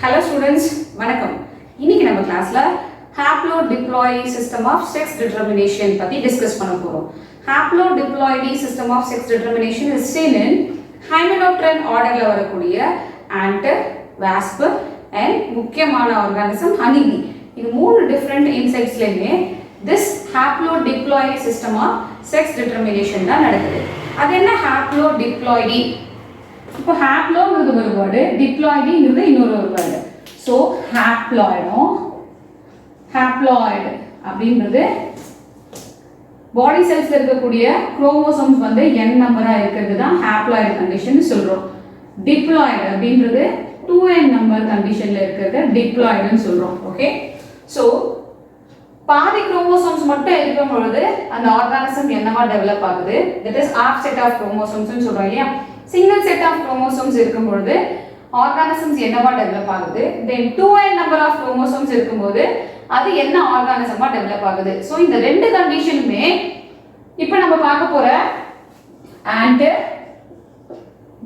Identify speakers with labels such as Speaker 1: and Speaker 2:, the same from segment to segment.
Speaker 1: Hello students, வணக்கம். இன்னைக்கு நம்ம கிளாஸ்ல haplodiploidy system of sex determination பத்தி டிஸ்கஸ் பண்ண போறோம். Haplodiploidy system of sex determination is seen in hymenopteran orderல வரக்கூடிய ant, wasp and முக்கியமான organism honeybee. இது மூணு different இன்செக்ட்ஸ்லயுமே this haplodiploidy system of sex determination தான் நடக்குது. அது என்ன haplodiploidy? இப்போ ஹாப்லோங்கிறது ஒரு வேர்டு, டிப்ளாய்டுங்கிறது இன்னொரு ஒரு வேர்டு. ஸோ ஹாப்ளாய்டு அப்படின்றது பாடி செல்ஸ்ல இருக்கக்கூடிய குரோமோசோம்ஸ் வந்து n நம்பரா இருக்கிறது தான் ஹாப்ளாய்டு கண்டிஷன் சொல்றோம். டிப்ளாய்டு அப்படின்றது 2n நம்பர் கண்டிஷன்ல இருக்கிறது டிப்ளாய்டுன்னு சொல்றோம். ஓகே, ஸோ பாதி குரோமோசோம்ஸ் மட்டும் இருக்கும் பொழுது அந்த ஆர்கானிசம் என்னவா டெவலப் ஆகுது, that is of set of குரோமோசோம்ஸ்னு சொல்றோம் இல்லையா. சிங்கிள் செட் ஆஃப் குரோமோசோம்ஸ் இருக்கும் பொழுது ஆர்கானிசம்ஸ் என்னவா டெவலப் ஆகுது, தென் 2n நம்பர் ஆஃப் குரோமோசோம்ஸ் இருக்கும்போது அது என்ன ஆர்கானிசமா டெவலப் ஆகுது. ஸோ இந்த ரெண்டு கண்டிஷனுமே இப்போ நம்ம பார்க்க போற ஆண்ட்,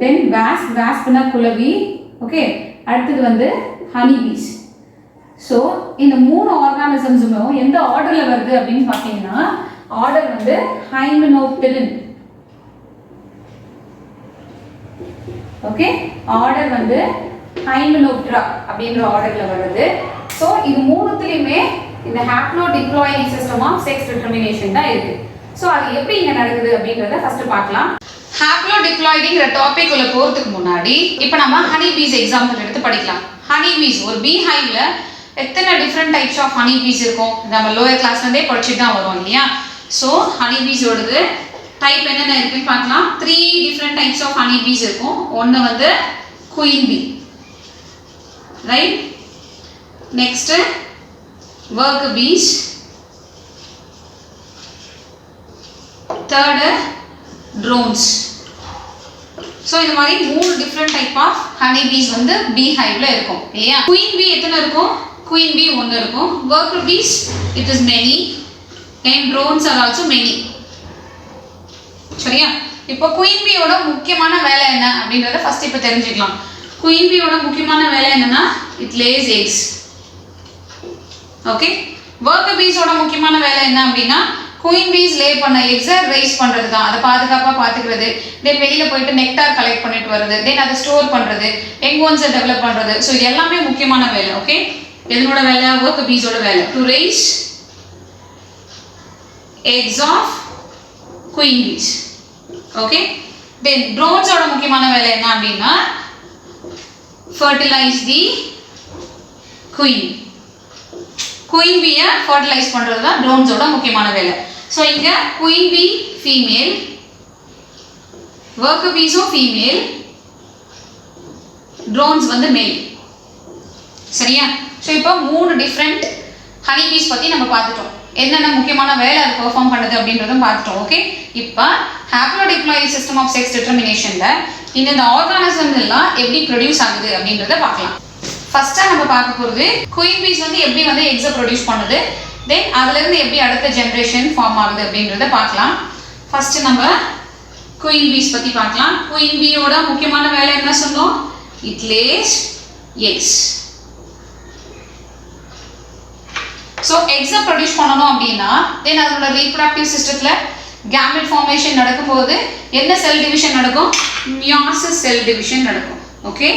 Speaker 1: தென் வாஸ்ப்னா குளவி, ஓகே, அடுத்தது வந்து ஹனிபீஸ். ஸோ இந்த மூணு ஆர்கானிசம்ஸும் எந்த ஆர்டர்ல வருது அப்படின்னு பார்த்தீங்கன்னா ஆர்டர் வந்து ஹைமெனோப்டெரன். ஓகே, ஆர்டர் வந்து ஹைமெனோப்டெரா அப்படிங்கிற ஆர்டர்ல வருது. ஸோ இது மூணுத்துலயுமே இந்த ஹாப்ளோடிப்ளாய்டி சிஸ்டம் ஆஃப் செக்ஸ் டிட்டர்மினேஷன் தான் இருக்கு. ஸோ அது எப்படி இங்க நடக்குது அப்படிங்கறத ஃபர்ஸ்ட் பார்க்கலாம். ஹாப்ளோடிப்ளாய்டிங்கிற டாபிக் உள்ள போறதுக்கு முன்னாடி இப்போ நம்ம ஹனி பீஸ் எக்ஸாம்பிள் எடுத்து படிக்கலாம். ஹனி பீஸ் ஒரு பீ ஹைவ்ல எத்தனை different types of honey bees இருக்கும் நம்ம லோயர் கிளாஸ்ல இருந்தே படிச்சுட்டு தான் வரோம் இல்லையா. ஸோ ஹனி பீஸோடது டைப் என்னென்ன இருக்குன்னு பார்க்கலாம். 3 different types of honey bees இருக்கும். ஒன்று வந்து queen bee, right, next work bees, third drones. So இந்த மாதிரி 3 different type of honey bees வந்து பீ ஹைவ்ல இருக்கும் இல்லையா. குயின் பீ எத்தனை இருக்கும்? குயின் பீ 1 இருக்கும். Work bees it is many and drones are also many. சரியா? இப்போ குயின் பீயோட முக்கியமான வேலை என்ன அப்படின்றத ஃபர்ஸ்ட் இப்போ தெரிஞ்சுக்கலாம். குயின் பீயோட முக்கியமான வேலை என்னன்னா it lays eggs. Okay, worker பீஸோட முக்கியமான வேலை என்ன அப்படின்னா குயின் பீஸ் லே பண்ண எக்ஸை ரைஸ் பண்றது தான், அதை பாதுகாப்பாக பார்த்துக்கிறது, தென் வெளியில போயிட்டு நெக்டார் கலெக்ட் பண்ணிட்டு வருது, தென் அதை ஸ்டோர் பண்றது, யங் ஒன்ஸை டெவலப் பண்றது. ஸோ இது எல்லாமே முக்கியமான வேலை. ஓகே, எதனோட வேலை? ஒர்க்கர் பீஸோட வேலை, to rise eggs of queen bees. Okay, then ட்ரோன்ஸோட முக்கியமான வேலை என்ன அப்படின்னா fertilize the queen. queen bee-ய fertilize பண்றது தான் ட்ரோன்ஸோட முக்கியமான வேலை. ஸோ இங்க queen bee ஃபீமேல், worker bees-ம் ஃபீமேல், ட்ரோன்ஸ் வந்து மேல். சரியா? ஸோ இப்போ 3 டிஃப்ரெண்ட் ஹனி பீஸ் பத்தி நம்ம பார்த்துட்டோம். என்னென்ன முக்கியமான வேலை அது பெர்ஃபார்ம் பண்ணுது அப்படின்றதும் பார்த்துட்டோம். ஓகே, இப்போ ஹாப்ளோடிப்ளாய்டி சிஸ்டம் ஆஃப் செக்ஸ் டிட்டர்மினேஷன்ல இந்த ஆர்கானிசம் எல்லாம் எப்படி ப்ரொடியூஸ் ஆகுது அப்படின்றத பார்க்கலாம். ஃபர்ஸ்டா நம்ம பார்க்க போறது குயின் பீஸ் வந்து எப்படி வந்து எக்ஸை ப்ரொடியூஸ் பண்ணுது, தென் அதுல இருந்து எப்படி அடுத்த ஜெனரேஷன் ஃபார்ம் ஆகுது அப்படின்றத பார்க்கலாம். ஃபர்ஸ்ட் நம்ம குயின் பீஸ் பத்தி பார்க்கலாம். குயின் பீயோட முக்கியமான வேலை என்ன சொன்னோம்? It lays eggs. ஸோ எக்ஸை ப்ரொடியூஸ் பண்ணணும் அப்படின்னா தென் அதோட ரீப்ரொடக்டிவ் சிஸ்டத்துல கேமெட் ஃபார்மேஷன் நடக்கும்போது என்ன செல் டிவிஷன் நடக்கும்? மியாசிஸ் செல் டிவிஷன் நடக்கும். ஓகே,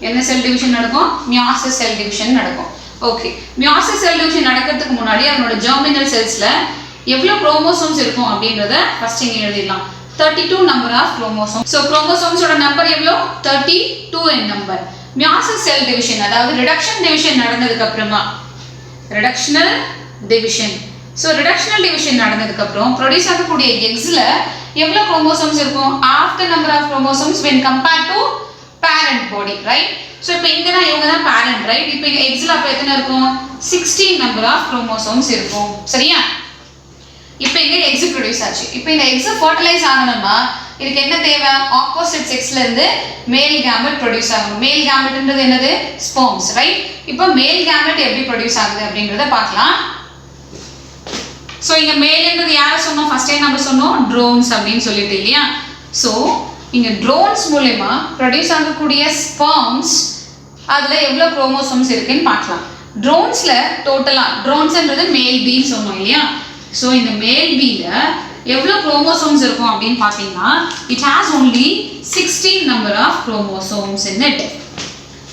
Speaker 1: என்ன செல் டிவிஷன் நடக்கும்? மியாசிஸ் செல் டிவிஷன் நடக்கும். ஓகே, மியாசிஸ் செல் டிவிஷன் நடக்கிறதுக்கு முன்னாடி அதனோட ஜெர்மினல் செல்ஸ்ல எவ்வளவு குரோமோசோம்ஸ் இருக்கும் அப்படின்றத ஃபர்ஸ்ட் இங்க எழுதிடலாம். 32 நம்பர் ஆஃப் குரோமோசோம். ஸோ குரோமோசோம்ஸோட நம்பர் எவ்வளோ? 32n number. Meiosis cell division அதாவது ரிடக்ஷன் டிவிஷன் நடந்ததுக்கு அப்புறமா reductional division. so reductional division நடந்ததுக்கு அப்புறம் ப்ரொடியூஸ் ஆகக்கூடிய எக்ஸ்ல எவ்வளவு குரோமோசோம்ஸ் இருக்கும்? half the number of chromosomes when compared to parent body, right? so இப்போ இங்க தான் இவங்க தான் parent, right? இப்போ இங்க எக்ஸ்ல அப்ப எத்தனை இருக்கும்? 16 number of chromosomes இருக்கும். சரியா? இப்போ இங்க எக்ஸ் ப்ரொடியூஸ் ஆச்சு. இப்போ இந்த எக்ஸ் ஃபர்டிலைஸ் ஆகணும்னா இதுக்கு என்ன தேவை? ஆப்போசிட் செக்ஸ்ல இருந்து மேல் கேமெட் ப்ரொடியூஸ் ஆகணும். மேல் கேமெட்ன்றது என்னது? Sperms, right? இப்போ மேல் கேமெட் எப்படி ப்ரொடியூஸ் ஆகுது அப்படின்றத பார்க்கலாம். ஸோ இங்க மேல்ன்றது யாரை சொன்னோம்? ஃபர்ஸ்ட் டைம் நம்ம சொன்னோம் ட்ரோன்ஸ் அப்படின்னு சொல்லிட்டு இல்லையா. ஸோ இங்க ட்ரோன்ஸ் மூலமா ப்ரொடியூஸ் ஆகக்கூடிய ஸ்பெர்ம்ஸ் அதுல எவ்வளவு குரோமோசோம்ஸ் இருக்குன்னு பார்க்கலாம். ட்ரோன்ஸ்ல டோட்டலா ட்ரோன்ஸ்ன்றது மேல் பீ சொன்னோம் இல்லையா? ஸோ இந்த மேல் பீல எவ்வளோ குரோமோசோம்ஸ் இருக்கும் அப்படின்னு பார்த்தீங்கன்னா it has only 16 number of chromosomes in it.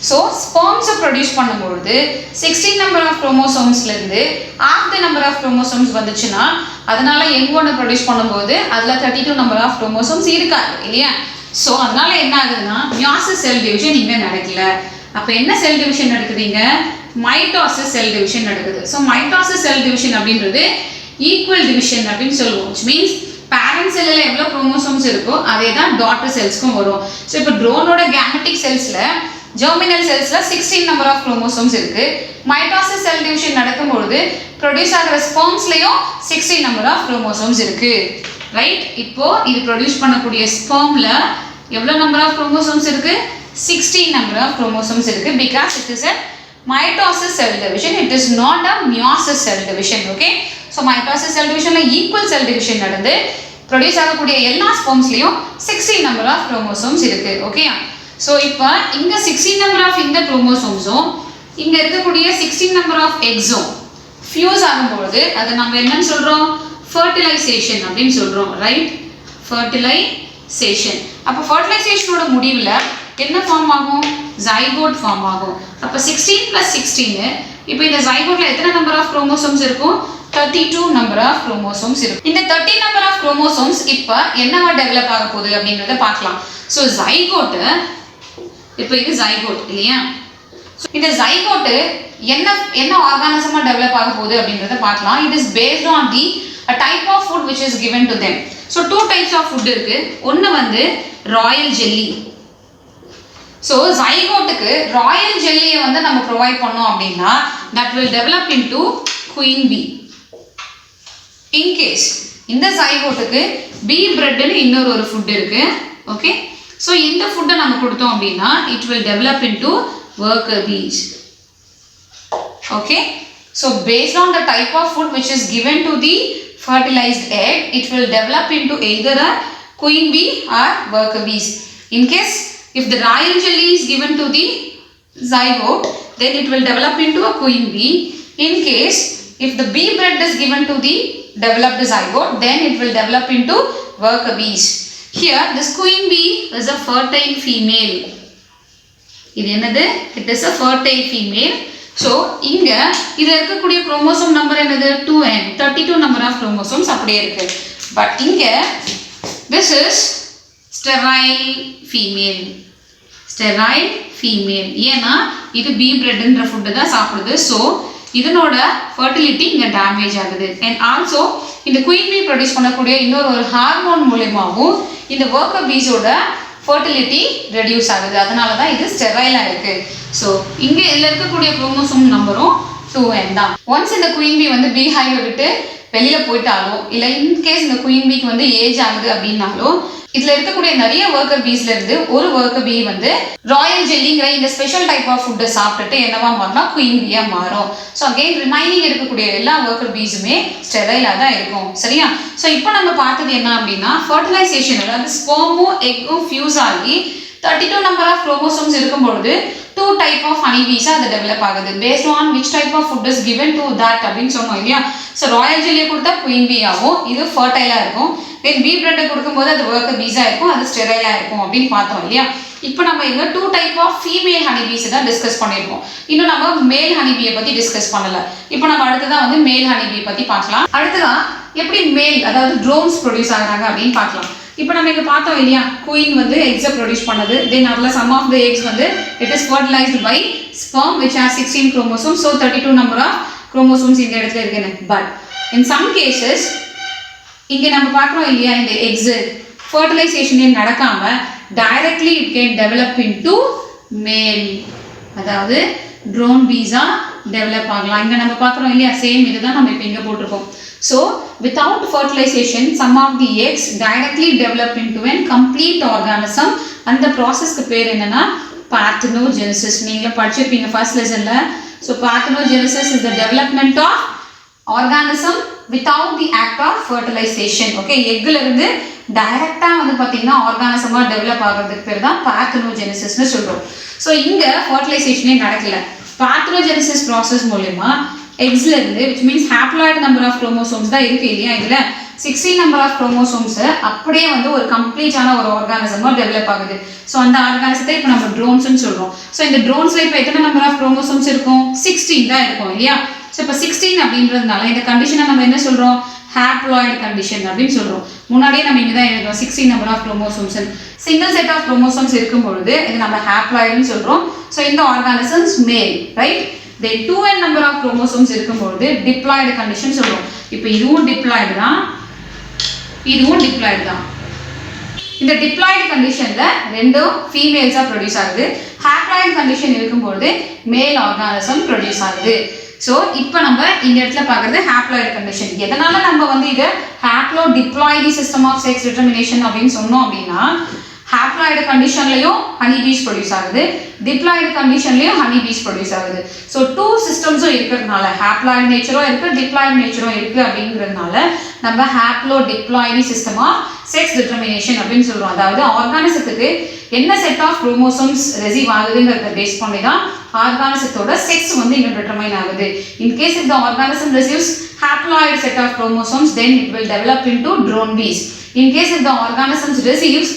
Speaker 1: So ஸ்பெர்ம்ஸை ப்ரொடியூஸ் பண்ணும்பொழுது 16 நம்பர் ஆஃப் குரோமோசோம்ஸ்லேருந்து half the number of chromosomes வந்துச்சுன்னா அதனால எங் ஒன்று ப்ரொடியூஸ் பண்ணும்போது அதில் 32 நம்பர் ஆஃப் குரோமோசோம்ஸ் இருக்காது இல்லையா? ஸோ அதனால என்ன ஆகுதுன்னா மியாசிஸ் செல் டிவிஷன் இங்கே நடக்கல. அப்போ என்ன செல் டிவிஷன் நடக்குதுங்க? மைட்டோசிஸ் செல் டிவிஷன் நடக்குது. ஸோ மைட்டோசிஸ் செல் டிவிஷன் அப்படின்றது ஈக்குவல் டிவிஷன் அப்படின்னு சொல்லுவோம். which means பேரண்ட் செல்லில் எவ்வளோ குரோமோசோம்ஸ் இருக்கோ அதே தான் டாட்டர் செல்ஸ்க்கும் வரும். ஸோ இப்போ ட்ரோனோட கேமெட்டிக் செல்ஸில் ஜெர்மினல் செல்ஸில் 16 நம்பர் ஆஃப் குரோமோசோம்ஸ் இருக்கு. மைட்டோசிஸ் செல் டிவிஷன் நடக்கும்பொழுது ப்ரொடியூஸ் ஆகிற ஸ்பெர்ம்ஸ்லையும் 16 நம்பர் ஆஃப் குரோமோசோம்ஸ் இருக்கு. ரைட்? இப்போ இது ப்ரொடியூஸ் பண்ணக்கூடிய ஸ்பெர்ம்ல எவ்வளோ நம்பர் ஆஃப் குரோமோசோம்ஸ் இருக்கு? 16 நம்பர் ஆஃப் குரோமோசோம்ஸ் இருக்கு. Because it is a mitosis cell division, it is not a meiosis cell division. Okay, so mitosis cell division la equal cell division நடந்து produce ஆகக்கூடிய எல்லா ஸ்பெர்ம்ஸ்லயும் 16 number of chromosomes இருக்கு. Okay, so இப்போ இங்க 16 number of இந்த குரோமோசோம்ஸும் இங்க இருக்கக்கூடிய 16 number of எக்ஸும் ஃபியூஸ் ஆகும்போது அதை நம்ம என்னன்னு சொல்றோம்? ஃபர்டிலைசேஷன் அப்படின்னு சொல்றோம். ரைட்? ஃபர்டிலைசேஷன். அப்போ ஃபர்டிலைசேஷனோட முடிவில் என்ன ஃபார்ம் ஆகும்? ஜைகோட் ஃபார்ம் ஆகும். அப்போ 16 + 16 இப்போ இந்த ஜைகோட்ல எத்தனை நம்பர் ஆஃப் குரோமோசோம்ஸ் இருக்கும்? 32 நம்பர் ஆஃப் குரோமோசோம்ஸ் இருக்கும். இந்த 30 நம்பர் ஆஃப் குரோமோசோம்ஸ் இப்போ என்னவா டெவலப் ஆக போகுது அப்படின்றத பார்க்கலாம். ஸோ ஜைகோட், இப்போ இது ஜைகோட் இல்லையா? இந்த ஜைகோட் என்ன ஆர்கானிசமா டெவலப் ஆக போகுது அப்படின்றத பார்க்கலாம். It is based on the type of food which is given to them. So 2 types of food இருக்கு. ஒன்று வந்து ராயல் ஜெல்லி. ஸோ ஜைகோட்டுக்கு ராயல் ஜெல்லியை வந்து நம்ம ப்ரொவைட் பண்ணோம் அப்படின்னா that will develop into queen bee. In case இந்த ஜைகோட்டுக்கு பீ பிரெட்னு இன்னொரு ஃபுட் இருக்கு. ஓகே, ஸோ இந்த ஃபுட்டை நம்ம கொடுத்தோம் அப்படின்னா it will develop into worker bees. Okay, so based on the type of food which is given to the fertilized egg, it will develop into either a queen bee or worker bees. In case if the royal jelly is given to the zygote, then it will develop into a queen bee. In case if the bee bread is given to the developed zygote, then it will develop into worker bees. Here this queen bee is a fertile female. இது என்னது? It is a fertile female. So இங்க இதுல இருக்கக்கூடிய chromosome number என்னது? 2n, 32 number of chromosomes அப்படியே இருக்கு. But இங்க this is sterile female. Sterile female. ஏன்னா இது பீ பிரெட்ன்ற ஃபுட்டு தான் சாப்பிடுது. ஸோ இதனோட ஃபர்டிலிட்டி இங்கே டேமேஜ் ஆகுது. அண்ட் ஆல்சோ இந்த குயின் பீ ப்ரொடியூஸ் பண்ணக்கூடிய இன்னொரு ஹார்மோன் மூலமாகவும் இந்த ஒர்க்கர் பீஸோட ஃபர்டிலிட்டி ரெடியூஸ் ஆகுது. அதனால தான் இது ஸ்டெரைலாக இருக்கு. ஸோ இங்கே இதில் இருக்கக்கூடிய குரோமோசோம் நம்பரும் 2n தான். ஒன்ஸ் இந்த குயின் பீ வந்து பீ ஹைவை விட்டு வெளியில் போயிட்டாலோ இல்லை இன்கேஸ் இந்த குயின் பீக்கு வந்து ஏஜ் ஆகுது அப்படின்னாலோ இதுல இருக்கக்கூடிய நிறைய ஒர்க்கர் பீஸ்ல இருந்து ஒரு ஒர்க்கர் பீ வந்து ராயல் ஜெல்லிங்கிற இந்த ஸ்பெஷல் டைப் ஆஃப் ஃபுட்டை சாப்பிட்டுட்டு என்னவா மாறினா குயின் பீயா மாறும். ஸோ அகெயின் ரிமைனிங் இருக்கக்கூடிய எல்லா ஒர்க்கர் பீஸுமே ஸ்டெரைலாக தான் இருக்கும். சரியா? ஸோ இப்போ நம்ம பார்த்தது என்ன அப்படின்னா ஃபர்டிலைசேஷன், அதாவது ஸ்பெர்மும் எக்கும் ஃபியூஸ் ஆகி 32 நம்பர் ஆஃப் குரோமோசோம்ஸ் இருக்கும்பொழுது 2 டைப் ஆஃப் ஹனி பீஸா அது டெவலப் ஆகுது. Based on which type of food is given to that அப்படின்னு சொன்னோம் இல்லையா? ஸோ ராயல் ஜெல்லியை கொடுத்தா குயின் பீ ஆகும், இது ஃபர்டைலாக இருக்கும். தென் பீ பிரெட்டை கொடுக்கும்போது அது ஒர்க்கர் பீஸாக இருக்கும், அது ஸ்டெரைலாக இருக்கும் அப்படின்னு பார்த்தோம் இல்லையா? இப்போ நம்ம இங்கே 2 டைப் ஆஃப் ஃபீமேல் ஹனி பீஸை தான் டிஸ்கஸ் பண்ணியிருக்கோம். இன்னும் நம்ம மேல் ஹனி பீயை பற்றி டிஸ்கஸ் பண்ணலை. இப்போ நம்ம அடுத்ததான் வந்து மேல் ஹனி பீ பற்றி பார்க்கலாம். அடுத்ததான் எப்படி மேல் அதாவது ட்ரோன்ஸ் ப்ரொடியூஸ் ஆகுறாங்க அப்படின்னு பார்க்கலாம். இப்போ நம்ம இங்கே பார்த்தோம் இல்லையா? குயின் வந்து எக்ஸை ப்ரொடியூஸ் பண்ணது. தென் அதில் சம் ஆஃப் த எக்ஸ் வந்து it is fertilized by sperm which has 16 chromosomes. So 32 number of chromosomes இந்த இடத்துல இருக்குன்னு. பட் இன் சம் கேசஸ் இங்கே நம்ம பார்க்குறோம் இல்லையா, இந்த எக்ஸு ஃபர்டிலைசேஷனே நடக்காமல் directly it can develop into மேல், அதாவது ட்ரோன் பீஸா டெவலப் ஆகலாம். இங்கே நம்ம பார்க்குறோம் இல்லையா, சேம் இதுதான் நம்ம இப்போ இங்கே போட்டிருக்கோம். So without fertilization some of the eggs directly develop into a complete organism. அந்த ப்ராசஸ்க்கு பேர் என்னன்னா parthenogenesis. நீங்களே படிச்சிருப்பீங்க ஃபர்ஸ்ட் லெசன்ல. So parthenogenesis is the development of organism without the act of fertilization. Okay, எக்ல இருந்து டைரக்டா வந்து பாத்தீங்கன்னா ஆர்கானிசமா டெவலப் ஆகிறதுக்கு பேர் தான் பார்த்தனோஜெனிசிஸ்னு சொல்றோம். ஸோ இங்க ஃபர்டிலைசேஷனே நடக்கல. பார்த்தனோஜெனிசிஸ் ப்ராசஸ் மூலமா எக்ஸ்ல இருந்து which means haploid number of chromosomes தான் இருக்கு இல்லையா, இதுல 16 நம்பர் ஆஃப் குரோமோசோம்ஸ் அப்படியே வந்து ஒரு கம்ப்ளீட்டான ஒரு ஆர்கானிசமா டெவலப் ஆகுது. ஸோ அந்த ஆர்கானிசத்தை இப்போ நம்ம ட்ரோன்ஸ்னு சொல்றோம். ஸோ இந்த ட்ரோன்ஸ்ல இப்போ எத்தனை நம்பர் ஆஃப் குரோமோசோம்ஸ் இருக்கும்? 16 தான் இருக்கும் இல்லையா. ஸோ இப்போ 16 அப்படின்றதுனால இந்த கண்டிஷனை நம்ம என்ன சொல்றோம்? ஹாப்ளாய்டு கண்டிஷன் அப்படின்னு சொல்றோம். முன்னாடியே நம்ம இங்கே தான் எழுதுறோம் 16 number of chromosomes. Single set of chromosomes இருக்கும்பொழுது இது நம்ம ஹாப்ளாய்டுன்னு சொல்றோம். ஸோ இந்த organisms male, right. Then 2n number of chromosomes இருக்கும்பொழுது டிப்ளாய்டு கண்டிஷன் சொல்றோம். இப்போ இதுவும் டிப்ளாய்டு தான், இதுவும் டிப்ளாய்டு தான். இந்த டிப்ளாய்டு கண்டிஷன்ல ரெண்டும் ஃபீமேல்ஸா ப்ரொடியூஸ் ஆகுது. ஹாப்ளாய்டு கண்டிஷன் இருக்கும்போது மேல் ஆர்கானிசம் ப்ரொடியூஸ் ஆகுது. ஸோ இப்போ நம்ம இந்த இடத்துல பார்க்குறது ஹாப்ளாய்டு கண்டிஷன். எதனால நம்ம வந்து இதை haplodiploid system of sex determination அப்படின்னு சொன்னோம் அப்படின்னா, ஹாப்ளாய்டு கண்டிஷன்லையும் ஹனி பீஸ் ப்ரொடியூஸ் ஆகுது, டிப்ளாய்டு கண்டிஷன்லையும் ஹனி பீஸ் ப்ரொடியூஸ் ஆகுது. ஸோ 2 சிஸ்டம்ஸும் இருக்கிறதுனால ஹாப்ளாய்டு நேச்சரும் இருக்குது, டிப்ளாய்டு நேச்சரும் இருக்குது அப்படிங்கிறதுனால நம்ம haplodiploid system of sex determination அப்படின்னு சொல்கிறோம். அதாவது ஆர்கானிசத்துக்கு என்ன செட் ஆஃப் குரோமோசோம்ஸ் ரெசீவ் ஆகுதுங்கிறத பேஸ் பண்ணி தான் ஆர்கானிசத்தோட செக்ஸ் வந்து இங்கே டிட்டர்மைன் ஆகுது. In case if the organism receives haploid set of chromosomes, then it will develop into drone bees. In case if the organism receives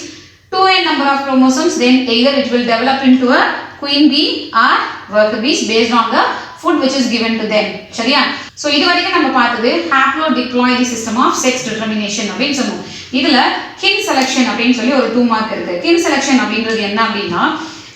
Speaker 1: 2n number of chromosomes, then either it will develop into a queen bee or worker bees based on the food which is given to them. சரியா? So இது வரைக்கும் நம்ம பார்த்தது haplodiploidy system of sex determination அப்படின்னு சொன்னோம். இதுல kin selection அப்படின்னு சொல்லி ஒரு 2 மார்க் இருக்கு. kin selection அப்படின்றது என்ன அப்படின்னா,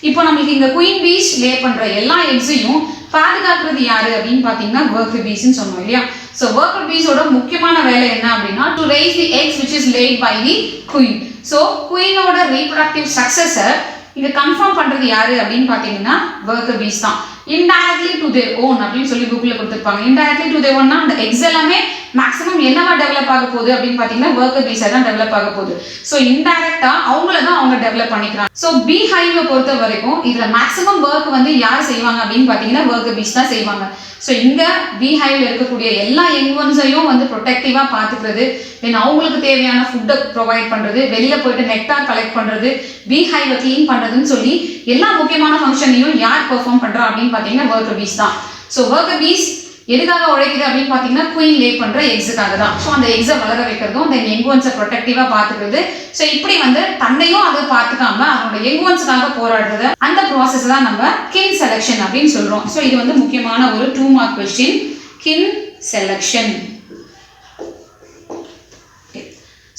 Speaker 1: இப்போ நமக்கு இந்த குயின் பீஸ் லே பண்ற எல்லா எக்ஸையும் பாதுகாக்கிறது யாரு அப்படின்னு பாத்தீங்கன்னா worker bees ன்னு சொன்னோம் இல்லையா. ஸோ worker bees ஓட முக்கியமான வேலை என்ன அப்படின்னா to raise the eggs which is laid by the queen. So குயினோட reproductive successor இங்க கன்ஃபார்ம் பண்றது யாரு அப்படின்னு பாத்தீங்கன்னா worker bees தான். indirectly to their own அப்படின்னு சொல்லி புக்ல கொடுத்திருப்பாங்க. indirectly to their own னா அந்த எக்ஸ் எல்லாமே மேக்ஸிமம் என்னவா டெவலப் ஆக போகுது அப்படின்னு பாத்தீங்கன்னா worker bees தான் டெவலப் ஆக போகுது. ஸோ இன்டைரக்டா அவங்கள தான் அவங்க டெவலப் பண்ணிக்கிறாங்க. ஸோ பீ ஹைவை பொறுத்த வரைக்கும் இதுல மேக்ஸிமம் ஒர்க் வந்து யார் செய்வாங்க அப்படின்னு பாத்தீங்கன்னா worker bees தான் செய்வாங்க. ஸோ இங்க பீ ஹைவ்ல இருக்கக்கூடிய எல்லா யங் ஒன்ஸையும் வந்து ப்ரொடெக்டிவா பாத்துக்கிறது, தென் அவங்களுக்கு தேவையான ஃபுட்டை ப்ரொவைட் பண்றது, வெளியில போயிட்டு நெக்டார் கலெக்ட் பண்றது, பீ ஹைவை கிளீன் பண்றதுன்னு சொல்லி எல்லா முக்கியமான ஃபங்க்ஷனையும் யார் பெர்ஃபார்ம் பண்றா அப்படின்னு பாத்தீங்கன்னா worker bees தான். ஸோ worker bees எதுக்காக உழைக்குது அப்படின்னு பாத்தீங்கன்னா குயின் லே பண்ற எக்ஸுக்காக தான். ஸோ அந்த எக்ஸை வளர வைக்கிறதும் தென் யங் ஒன்ஸை ப்ரொடெக்டிவா பாத்துக்கிறது. ஸோ இப்படி வந்து தன்னையும் அதை பார்த்துக்காம அவனோட யங் ஒன்ஸுக்காக போராடுறது, அந்த ப்ராசஸ் தான் நம்ம கின் செலக்ஷன் அப்படின்னு சொல்றோம். ஸோ இது வந்து முக்கியமான ஒரு 2 மார்க் கொஸ்டின், கின் செலக்ஷன்.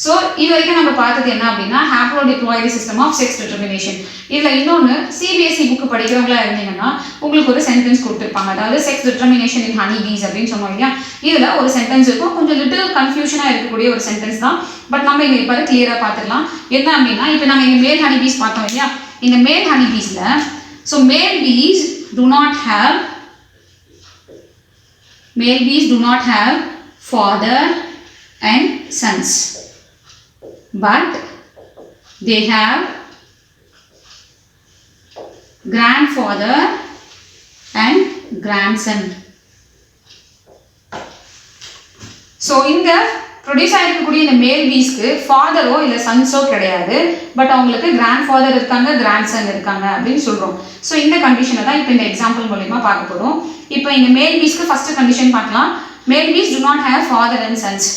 Speaker 1: ஸோ இது வரைக்கும் நம்ம பார்த்தது என்ன அப்படின்னா ஹாப்ளோடிப்ளாய்டு சிஸ்டம் ஆஃப் செக்ஸ் டிட்டர்மினேஷன். இதில் இன்னொன்று சிபிஎஸ்சி புக்கு படிக்கிறவங்களா இருந்தீங்கன்னா உங்களுக்கு ஒரு சென்டென்ஸ் கொடுத்துருப்பாங்க. அதாவது செக்ஸ் டிட்டர்மினேஷன் இன் ஹனி பீஸ் அப்படின்னு சொன்னோம் இல்லையா. இதில் ஒரு சென்டென்ஸ் இருக்கும், கொஞ்சம் லிட்டில் கன்ஃபியூஷனாக இருக்கக்கூடிய ஒரு சென்டென்ஸ் தான். பட் நம்ம இங்கே இப்போ கிளியராக பார்த்துக்கலாம். என்ன அப்படின்னா இப்போ நாங்கள் இங்கே மேல் ஹனி பீஸ் பார்த்தோம் இல்லையா. இந்த மேல் ஹனி பீஸில் so male piece do not have father and sons, but they have grandfather and grandson. So இங்க ப்ரொடியூஸ் ஆகிருக்கக்கூடிய இந்த மேல் பீஸ்க்கு ஃபாதரோ இல்லை சன்ஸோ கிடையாது, பட் அவங்களுக்கு கிராண்ட் ஃபாதர் இருக்காங்க, கிராண்ட் சன் இருக்காங்க அப்படின்னு சொல்கிறோம். ஸோ இந்த கண்டிஷனை தான் இப்போ இந்த எக்ஸாம்பிள் மூலமா பார்க்க போகிறோம். இப்போ இந்த மேல் பீஸ்க்கு ஃபர்ஸ்ட் கண்டிஷன் பார்க்கலாம். மேல் piece do not have father and sons.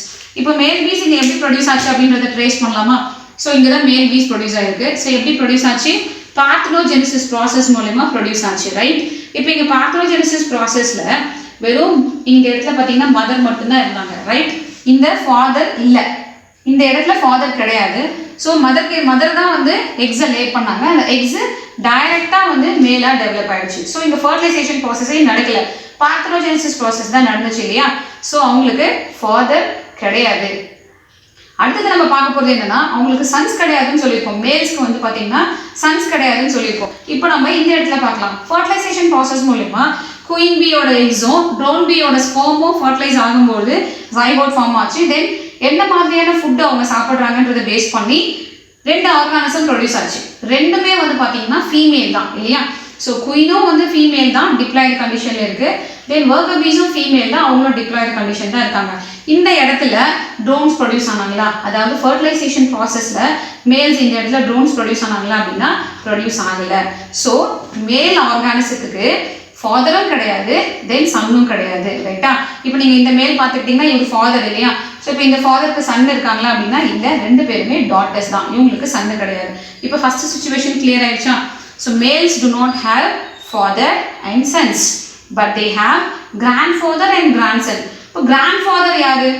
Speaker 1: இப்போ மேல் பீஸ் இங்கே எப்படி ப்ரொடியூஸ் ஆச்சு அப்படின்றத ட்ரேஸ் பண்ணலாமா. ஸோ இங்கே தான் மேல் பீஸ் ப்ரொடியூஸ் ஆயிருக்கு. ஸோ எப்படி ப்ரொடியூஸ் ஆச்சு? பார்த்தனோஜெனிசிஸ் ப்ராசஸ் மூலமா ப்ரொடியூஸ் ஆச்சு, ரைட். இப்போ இங்கே பார்த்தனோஜெனிசிஸ் ப்ராசஸில் வெறும் இந்த இடத்துல பார்த்தீங்கன்னா மதர் மட்டும்தான் இருந்தாங்க, ரைட். இந்த ஃபாதர் இல்லை, இந்த இடத்துல ஃபாதர் கிடையாது. ஸோ மதர் தான் வந்து எக்ஸை லே பண்ணாங்க. அந்த எக்ஸு டைரெக்டாக வந்து மேலாக டெவலப் ஆயிடுச்சு. ஸோ இந்த ஃபர்டிலைசேஷன் ப்ராசஸே நடக்கல, பார்த்தனோஜெனிசிஸ் ப்ராசஸ் தான் நடந்துச்சு இல்லையா. ஸோ அவங்களுக்கு ஃபாதர் கிடையாது. அடுத்தது நம்ம பார்க்க போகிறது என்னன்னா அவங்களுக்கு சன்ஸ் கிடையாதுன்னு சொல்லியிருக்கோம். மேல்ஸ்க்கு வந்து பார்த்தீங்கன்னா சன்ஸ் கிடையாதுன்னு சொல்லியிருக்கோம். இப்போ நம்ம இந்த இடத்துல பார்க்கலாம். ஃபர்டிலைசேஷன் ப்ராசஸ் மூலமா குயின் பீயோட எக்ஸும் ட்ரோன் பீயோட ஸ்பெர்மும் ஃபர்டிலைஸ் ஆகும்போது ஜைகோட் ஃபார்ம் ஆச்சு. தென் என்ன மாதிரியான ஃபுட்டு அவங்க சாப்பிட்றாங்கன்றதை பேஸ் பண்ணி 2 ஆர்கானிசம் ப்ரொடியூஸ் ஆச்சு. ரெண்டுமே வந்து பார்த்தீங்கன்னா ஃபீமேல் தான் இல்லையா. ஸோ குயினும் வந்து ஃபீமேல் தான், டிப்ளாய்டு கண்டிஷனில் இருக்குது. தென் ஒர்க்கர் பீஸும் ஃபீமேல் தான், அவங்களும் டிப்ளாய்டு கண்டிஷன் தான் இருக்காங்க. இந்த இடத்துல ட்ரோன்ஸ் ப்ரொடியூஸ் ஆனாங்களா, அதாவது ஃபர்டிலைசேஷன் ப்ராசஸில் மேல்ஸ் இந்த இடத்துல ட்ரோன்ஸ் ப்ரொடியூஸ் ஆனாங்களா அப்படின்னா ப்ரொடியூஸ் ஆகலை. ஸோ மேல் ஆர்கானிசத்துக்கு ஃபாதரும் கிடையாது, தென் சன்னும் கிடையாது. ரைட்டா? இப்போ நீங்கள் இந்த மேல் பார்த்துக்கிட்டிங்கன்னா இவர் ஃபாதர் இல்லையா? ஸோ இப்போ இந்த ஃபாதருக்கு சன் இருக்காங்களா அப்படின்னா இந்த 2 பேருமே டாட்டர்ஸ் தான், இவங்களுக்கு சன்னு கிடையாது. இப்போ ஃபர்ஸ்ட் சிச்சுவேஷன் கிளியர் ஆயிடுச்சா? So males do not have father and sons, but they have grandfather and grandson. இப்போ கிராண்ட் ஃபாதர் யாரு?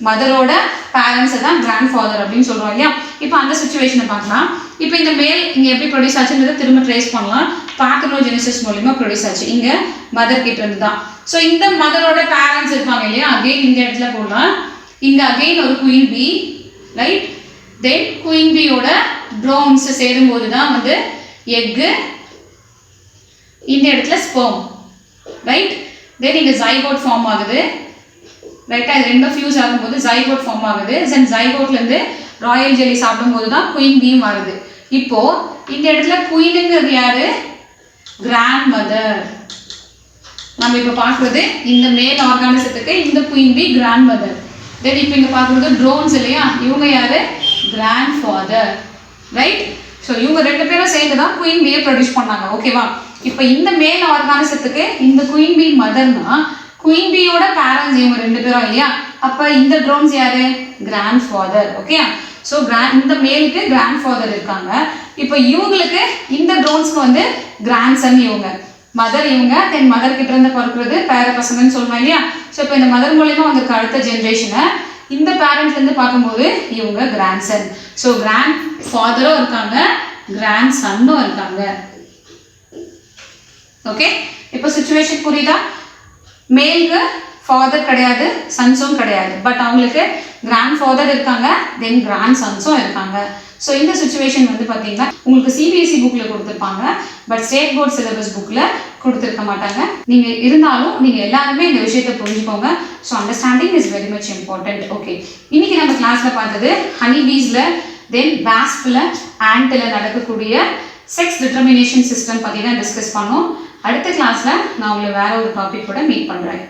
Speaker 1: மதரோட பேரண்ட்ஸை தான் கிராண்ட் ஃபாதர் அப்படின்னு சொல்கிறோம் இல்லையா? இப்போ அந்த சுச்சுவேஷனை பார்க்கலாம். இப்போ இந்த மேல் இங்கே எப்படி ப்ரொடியூஸ் ஆச்சுன்றதை திரும்ப ட்ரேஸ் பண்ணலாம். பார்த்தனோஜெனிசிஸ் மூலிமா ப்ரொடியூஸ் ஆச்சு, இங்கே மதர் கிட்ட இருந்து தான். ஸோ இந்த மதரோட பேரண்ட்ஸ் இருப்பாங்க இல்லையா, அகெயின் இந்த இடத்துல போடலாம். இங்கே அகெயின் ஒரு queen bee, right? Then queen பியோட ட்ரோன்ஸ் சேரும்போது தான் வந்து எக்கு, இந்த இடத்துல ஸ்பெர்ம், ரைட்? தென் இங்கே ஜைகோட் ஃபார்ம் ஆகுது, ரைட்டா? இது ரெண்டும் ஃபியூஸ் ஆகும்போது ஜைகோட் ஃபார்ம் ஆகுது. தென் ஜைகோட்லேருந்து ராயல் ஜெல்லி சாப்பிடும்போது தான் குயின் பீம் வருது. இப்போ இந்த இடத்துல குயினுங்கிறது யாரு? Grandmother. நம்ம இப்போ பார்க்குறது இந்த மேல் ஆர்கானிசத்துக்கு இந்த queen bee grandmother. Then இப்போ இங்கே பார்க்குறது ட்ரோன்ஸ் இல்லையா, இவங்க யாரு? Grand father, right? ஸோ இவங்க 2 பேரும் சேர்ந்து தான் குயின் பியை ப்ரொடியூஸ் பண்ணாங்க. ஓகேவா? இப்போ இந்த மேல் ஆர்கானிசத்துக்கு இந்த குயின் பி மதர்னா குயின் பியோட பேரண்ட்ஸ் இவங்க 2 பேரும் இல்லையா? அப்போ இந்த ட்ரோன்ஸ் யாரு? Grand father. ஓகே? ஸோ இந்த மேலுக்கு கிராண்ட் ஃபாதர் இருக்காங்க. இப்போ இவங்களுக்கு இந்த ட்ரோன்ஸ்க்கு வந்து கிராண்ட் சன் இவங்க, மதர் இவங்க, தென் மதர் கிட்ட இருந்து பிறக்கிறது பேர பசங்கன்னு சொல்லுவோம் இல்லையா? ஸோ இப்போ இந்த மதர் மூலமா வந்திருக்க அடுத்த ஜென்ரேஷனை இந்த பேரண்ட்லேருந்து பார்க்கும்போது இவங்க கிராண்ட் சன். ஸோ கிராண்ட் ஃபாதரும் இருக்காங்க, கிராண்ட் சன்னும் இருக்காங்க. ஓகே? இப்போ சிச்சுவேஷன் புரியுதா? மேலுக்கு ஃபாதர் கிடையாது, சன்ஸும் கிடையாது, பட் அவங்களுக்கு கிராண்ட் ஃபாதர் இருக்காங்க, தென் கிராண்ட் சன்ஸும் இருக்காங்க. ஸோ இந்த சுச்சுவேஷன் வந்து பார்த்தீங்கன்னா உங்களுக்கு சிபிஎஸ்சி புக்கில் கொடுத்துருப்பாங்க, பட் ஸ்டேட் போர்ட் சிலபஸ் புக்கில் கொடுத்துருக்க மாட்டாங்க. நீங்கள் இருந்தாலும் நீங்கள் எல்லாருமே இந்த விஷயத்தை புரிஞ்சுக்கோங்க. So understanding is very much important. Okay, இன்னைக்கு நம்ம கிளாஸில் பார்த்தது ஹனி பீஸில், தென் வாஸ்பில், ஆண்டில் நடக்கக்கூடிய செக்ஸ் டிட்டர்மினேஷன் சிஸ்டம் பற்றி தான் டிஸ்கஸ் பண்ணோம். அடுத்த கிளாஸில் நான் உங்களை வேற ஒரு டாபிக் கூட மீட் பண்ணுறேன்.